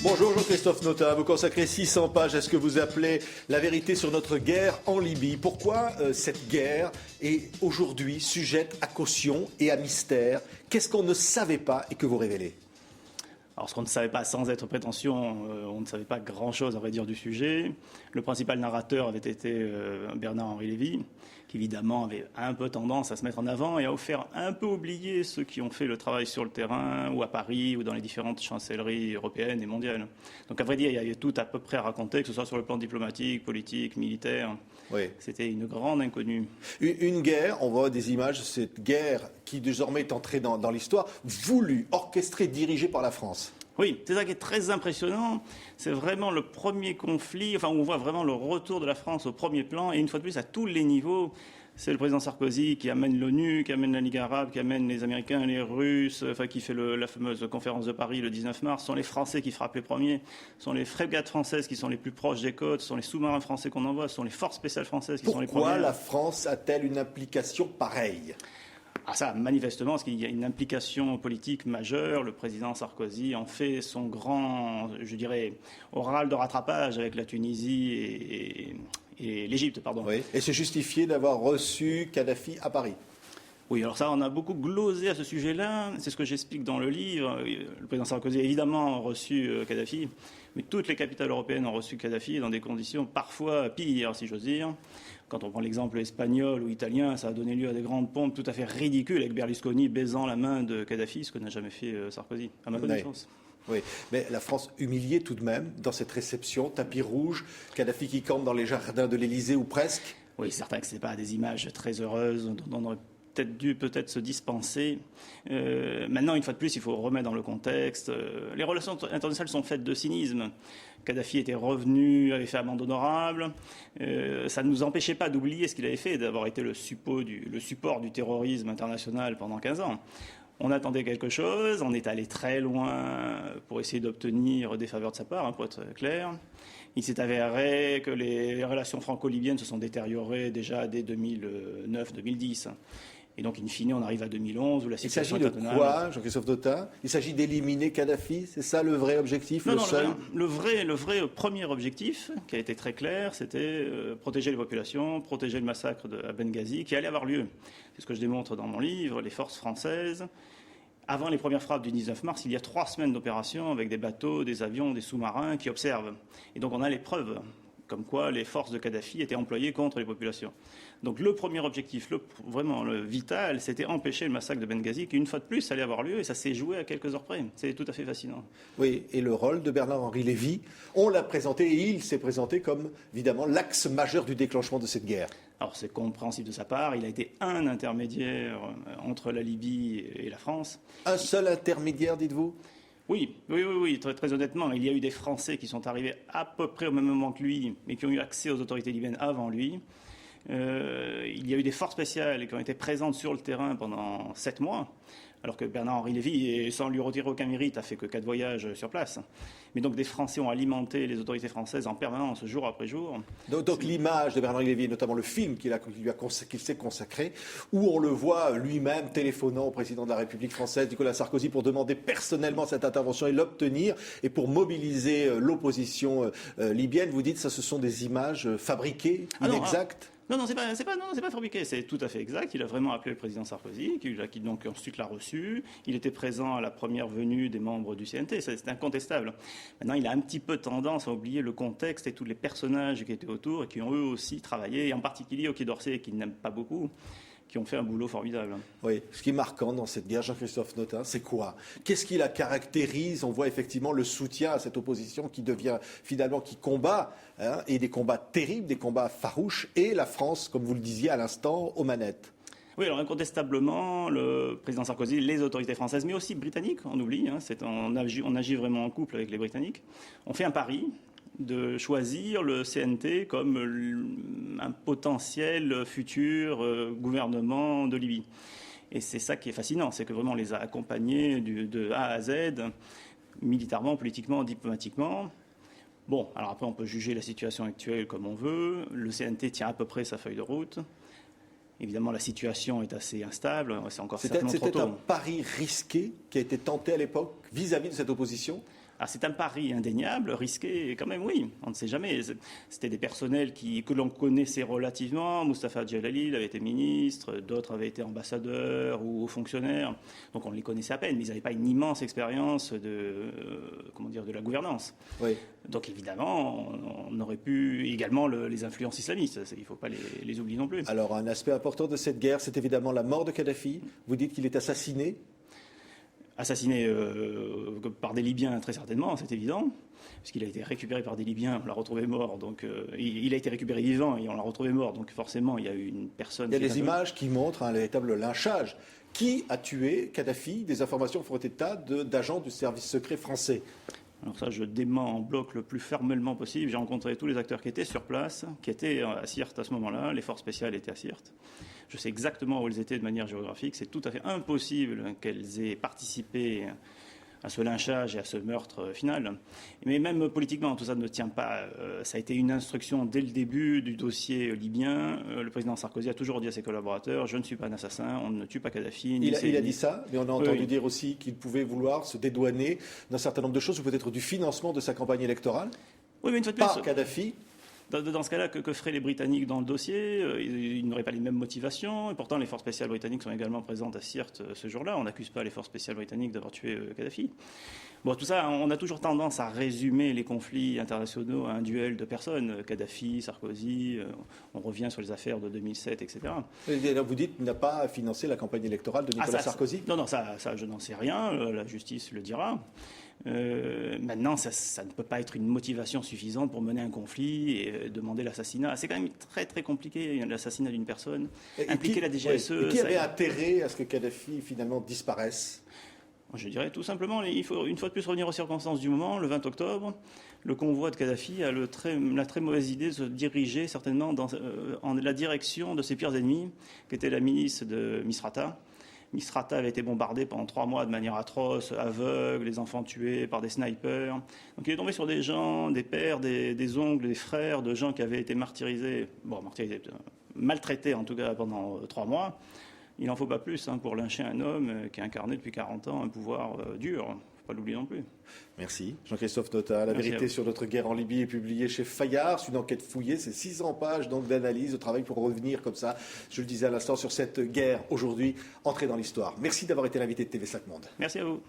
Bonjour Jean-Christophe Notin, vous consacrez 600 pages à ce que vous appelez la vérité sur notre guerre en Libye. Pourquoi cette guerre est aujourd'hui sujette à caution et à mystère? Qu'est-ce qu'on ne savait pas et que vous révélez? Alors, ce qu'on ne savait pas, sans être prétentieux, on ne savait pas grand-chose, à vrai dire, du sujet. Le principal narrateur avait été Bernard-Henri Lévy, qui évidemment avait un peu tendance à se mettre en avant et à faire un peu oublier ceux qui ont fait le travail sur le terrain, ou à Paris, ou dans les différentes chancelleries européennes et mondiales. Donc, à vrai dire, il y avait tout à peu près à raconter, que ce soit sur le plan diplomatique, politique, militaire. Oui. C'était une grande inconnue. Une guerre, on voit des images de cette guerre qui désormais est entrée dans l'histoire, voulue, orchestrée, dirigée par la France. Oui, c'est ça qui est très impressionnant. C'est vraiment le premier conflit, où on voit vraiment le retour de la France au premier plan, et une fois de plus à tous les niveaux. C'est le président Sarkozy qui amène l'ONU, qui amène la Ligue arabe, qui amène les Américains, les Russes, qui fait la fameuse conférence de Paris le 19 mars. Ce sont les Français qui frappent les premiers. Ce sont les frégates françaises qui sont les plus proches des côtes. Ce sont les sous-marins français qu'on envoie. Ce sont les forces spéciales françaises qui sont les premières. Pourquoi la France a-t-elle une implication pareille ? Ça, manifestement, parce qu'il y a une implication politique majeure. Le président Sarkozy en fait son grand, je dirais, oral de rattrapage avec la Tunisie et l'Égypte, pardon. Oui. Et c'est justifié d'avoir reçu Kadhafi à Paris. Oui, alors ça, on a beaucoup glosé à ce sujet-là. C'est ce que j'explique dans le livre. Le président Sarkozy a évidemment reçu Kadhafi, mais toutes les capitales européennes ont reçu Kadhafi dans des conditions parfois pires, si j'ose dire. Quand on prend l'exemple espagnol ou italien, ça a donné lieu à des grandes pompes tout à fait ridicules, avec Berlusconi baisant la main de Kadhafi, ce que n'a jamais fait Sarkozy, à ma connaissance. Oui, mais la France humiliée tout de même dans cette réception, tapis rouge, Kadhafi qui campe dans les jardins de l'Élysée ou presque. Oui, c'est certain que ce n'est pas des images très heureuses dont on aurait peut-être se dispenser. Maintenant, une fois de plus, il faut remettre dans le contexte. Les relations internationales sont faites de cynisme. Kadhafi était revenu, avait fait amende honorable. Ça ne nous empêchait pas d'oublier ce qu'il avait fait, d'avoir été le support du terrorisme international pendant 15 ans. On attendait quelque chose, on est allé très loin pour essayer d'obtenir des faveurs de sa part, pour être clair. Il s'est avéré que les relations franco-libyennes se sont détériorées déjà dès 2009-2010. Et donc, in fine, on arrive à 2011 où la situation est intenable. Il s'agit de quoi, Jean-Christophe Notin? Il s'agit d'éliminer Kadhafi? C'est ça le vrai objectif? Non, le vrai premier objectif, qui a été très clair, c'était protéger les populations, protéger le massacre à Benghazi, qui allait avoir lieu. C'est ce que je démontre dans mon livre. Les forces françaises, avant les premières frappes du 19 mars, il y a 3 semaines d'opération avec des bateaux, des avions, des sous-marins qui observent. Et donc, on a les preuves comme quoi les forces de Kadhafi étaient employées contre les populations. Donc le premier objectif, vraiment le vital, c'était empêcher le massacre de Benghazi, qui une fois de plus allait avoir lieu, et ça s'est joué à quelques heures près. C'est tout à fait fascinant. Oui, et le rôle de Bernard-Henri Lévy, on l'a présenté, et il s'est présenté comme, évidemment, l'axe majeur du déclenchement de cette guerre. Alors c'est compréhensible de sa part, il a été un intermédiaire entre la Libye et la France. Un seul intermédiaire, dites-vous ? Oui, très honnêtement, il y a eu des Français qui sont arrivés à peu près au même moment que lui, mais qui ont eu accès aux autorités libyennes avant lui. Il y a eu des forces spéciales qui ont été présentes sur le terrain pendant 7 mois, alors que Bernard-Henri Lévy, sans lui retirer aucun mérite, a fait que 4 voyages sur place. Mais donc des Français ont alimenté les autorités françaises en permanence, jour après jour. Donc l'image de Bernard-Henri Lévy, notamment le film qu'il s'est consacré, où on le voit lui-même téléphonant au président de la République française, Nicolas Sarkozy, pour demander personnellement cette intervention et l'obtenir, et pour mobiliser l'opposition libyenne, vous dites que ce sont des images fabriquées, inexactes? Non, c'est pas fabriqué, c'est tout à fait exact. Il a vraiment appelé le président Sarkozy, qui donc ensuite l'a reçu. Il était présent à la première venue des membres du CNT, c'est incontestable. Maintenant, il a un petit peu tendance à oublier le contexte et tous les personnages qui étaient autour et qui ont eux aussi travaillé, et en particulier au Quai d'Orsay, qui n'aime pas beaucoup, qui ont fait un boulot formidable. Oui, ce qui est marquant dans cette guerre, Jean-Christophe Notin, c'est quoi? Qu'est-ce qui la caractérise? On voit effectivement le soutien à cette opposition qui devient finalement, qui combat, et des combats terribles, des combats farouches, et la France, comme vous le disiez à l'instant, aux manettes. Oui, alors incontestablement, le président Sarkozy, les autorités françaises, mais aussi britanniques, on oublie, on agit vraiment en couple avec les Britanniques, on fait un pari de choisir le CNT comme un potentiel futur gouvernement de Libye. Et c'est ça qui est fascinant, c'est que vraiment on les a accompagnés de A à Z, militairement, politiquement, diplomatiquement. Bon, alors après on peut juger la situation actuelle comme on veut, le CNT tient à peu près sa feuille de route. Évidemment, la situation est assez instable, c'est encore certainement trop tôt. C'était un pari risqué qui a été tenté à l'époque vis-à-vis de cette opposition? Alors c'est un pari indéniable, risqué quand même, oui, on ne sait jamais. C'était des personnels que l'on connaissait relativement. Moustapha Djalali, il avait été ministre, d'autres avaient été ambassadeurs ou fonctionnaires, donc on les connaissait à peine, mais ils n'avaient pas une immense expérience de la gouvernance. Oui. Donc évidemment, on aurait pu également les influences islamistes, il ne faut pas les oublier non plus. Alors un aspect important de cette guerre, c'est évidemment la mort de Kadhafi. Vous dites qu'il est assassiné. Assassiné par des Libyens, très certainement, c'est évident, puisqu'il a été récupéré par des Libyens, on l'a retrouvé mort, donc il a été récupéré vivant et on l'a retrouvé mort, donc forcément il y a eu une personne... Il y a des images qui montrent un véritable lynchage. Qui a tué Kadhafi? Des informations font état d'agents du service secret français. Alors ça, je dément en bloc le plus formellement possible. J'ai rencontré tous les acteurs qui étaient sur place, qui étaient à Sirte à ce moment-là. Les forces spéciales étaient à Sirte. Je sais exactement où elles étaient de manière géographique. C'est tout à fait impossible qu'elles aient participé à ce lynchage et à ce meurtre final. Mais même politiquement, tout ça ne tient pas. Ça a été une instruction dès le début du dossier libyen. Le président Sarkozy a toujours dit à ses collaborateurs « Je ne suis pas un assassin, on ne tue pas Kadhafi ». Il a dit ça, mais on a entendu dire aussi qu'il pouvait vouloir se dédouaner d'un certain nombre de choses, ou peut-être du financement de sa campagne électorale. Oui, mais une fois de plus, par Kadhafi. Dans ce cas-là, que feraient les Britanniques dans le dossier? Ils n'auraient pas les mêmes motivations. Et pourtant, les forces spéciales britanniques sont également présentes à Sirte ce jour-là. On n'accuse pas les forces spéciales britanniques d'avoir tué Kadhafi. Bon, tout ça, on a toujours tendance à résumer les conflits internationaux à un duel de personnes. Kadhafi, Sarkozy, on revient sur les affaires de 2007, etc. Vous dites qu'il n'a pas financé la campagne électorale de Nicolas Sarkozy? Non, ça, je n'en sais rien. La justice le dira. Maintenant, ça ne peut pas être une motivation suffisante pour mener un conflit et demander l'assassinat. C'est quand même très très compliqué, l'assassinat d'une personne. Impliquer la DGSE. Et qui avait intérêt à ce que Kadhafi finalement disparaisse? Je dirais tout simplement, il faut une fois de plus revenir aux circonstances du moment. Le 20 octobre, le convoi de Kadhafi a la très mauvaise idée de se diriger certainement en la direction de ses pires ennemis, qui était la milice de Misrata. Misrata avait été bombardé pendant 3 mois de manière atroce, aveugle, les enfants tués par des snipers. Donc il est tombé sur des gens, des pères, des oncles, des frères, de gens qui avaient été maltraités en tout cas pendant 3 mois. Il n'en faut pas plus pour lyncher un homme qui a incarné depuis 40 ans un pouvoir dur. Il ne faut pas l'oublier non plus. Merci. Jean-Christophe Notat. La vérité sur notre guerre en Libye est publiée chez Fayard. C'est une enquête fouillée. C'est 600 pages d'analyse, de travail pour revenir comme ça, je le disais à l'instant, sur cette guerre aujourd'hui entrée dans l'histoire. Merci d'avoir été l'invité de TV5 Monde. Merci à vous.